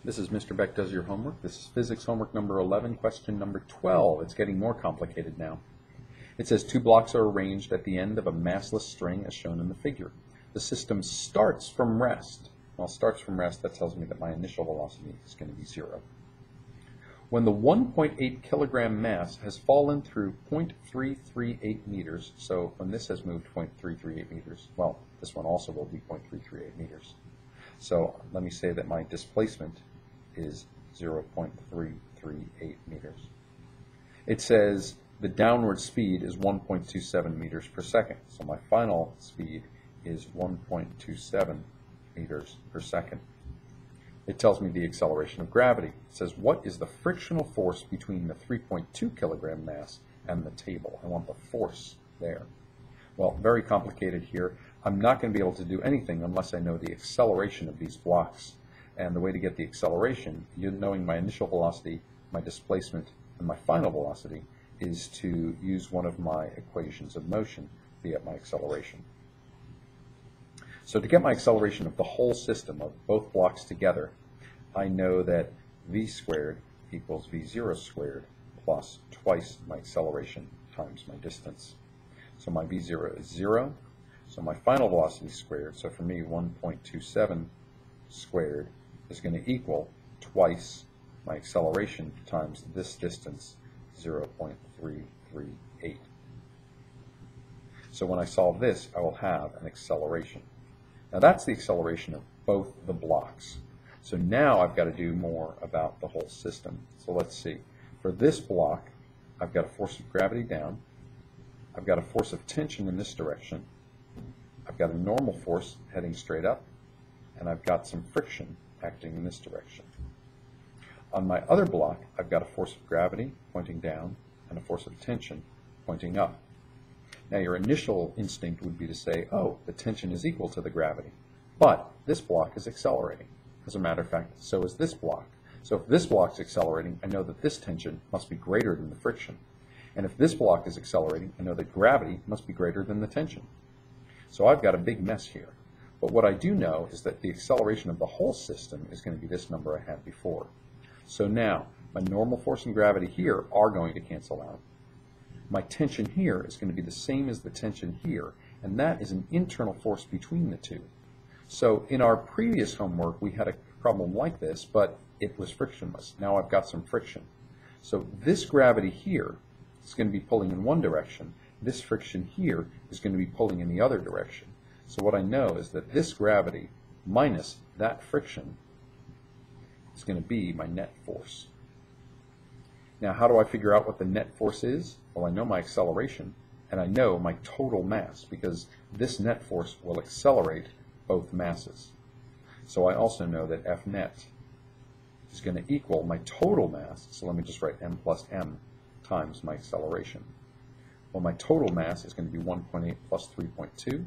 This is Mr. Beck Does Your Homework. This is physics homework number 11, question number 12. It's getting more complicated now. It says two blocks are arranged at the end of a massless string as shown in the figure. The system starts from rest. Well, starts from rest, that tells me that my initial velocity is going to be 0. When the 1.8 kilogram mass has fallen through 0.338 meters, so when this has moved 0.338 meters, well, this one also will be 0.338 meters. So let me say that my displacement is 0.338 meters. It says the downward speed is 1.27 meters per second. So my final speed is 1.27 meters per second. It tells me the acceleration of gravity. It says what is the frictional force between the 3.2 kilogram mass and the table. I want the force there. Well, very complicated here. I'm not going to be able to do anything unless I know the acceleration of these blocks. And the way to get the acceleration, knowing my initial velocity, my displacement, and my final velocity, is to use one of my equations of motion to get my acceleration. So to get my acceleration of the whole system, of both blocks together, I know that v squared equals v0 squared plus twice my acceleration times my distance. So my v0 is 0. So my final velocity squared, so for me 1.27 squared is going to equal twice my acceleration times this distance, 0.338. So when I solve this, I will have an acceleration. Now that's the acceleration of both the blocks. So now I've got to do more about the whole system. So let's see. For this block, I've got a force of gravity down. I've got a force of tension in this direction. I've got a normal force heading straight up, and I've got some friction acting in this direction. On my other block, I've got a force of gravity pointing down and a force of tension pointing up. Now your initial instinct would be to say, oh, the tension is equal to the gravity. But this block is accelerating. As a matter of fact, so is this block. So if this block is accelerating, I know that this tension must be greater than the friction. And if this block is accelerating, I know that gravity must be greater than the tension. So I've got a big mess here. But what I do know is that the acceleration of the whole system is going to be this number I had before. So now, my normal force and gravity here are going to cancel out. My tension here is going to be the same as the tension here, and that is an internal force between the two. So in our previous homework, we had a problem like this, but it was frictionless. Now I've got some friction. So this gravity here is going to be pulling in one direction. This friction here is going to be pulling in the other direction. So what I know is that this gravity minus that friction is going to be my net force. Now, how do I figure out what the net force is? Well, I know my acceleration, and I know my total mass, because this net force will accelerate both masses. So I also know that F net is going to equal my total mass, so let me just write m plus m times my acceleration. Well, my total mass is going to be 1.8 plus 3.2,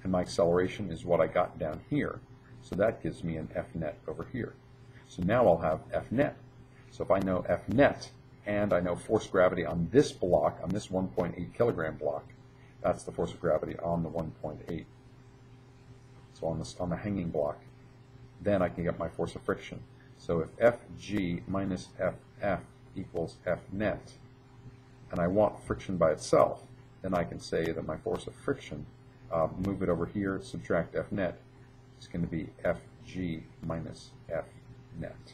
and my acceleration is what I got down here, so that gives me an F net over here. So now I'll have F net. So if I know F net and I know force gravity on this block, on this 1.8 kilogram block, that's the force of gravity on the 1.8. So on the hanging block, then I can get my force of friction. So if Fg minus Ff equals F net, and I want friction by itself, then I can say that my force of friction, move it over here, subtract F net, is going to be Fg minus F net.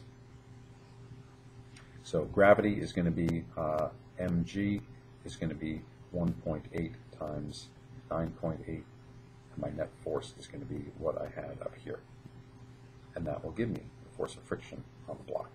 So gravity is going to be mg is going to be 1.8 times 9.8, and my net force is going to be what I had up here. And that will give me the force of friction on the block.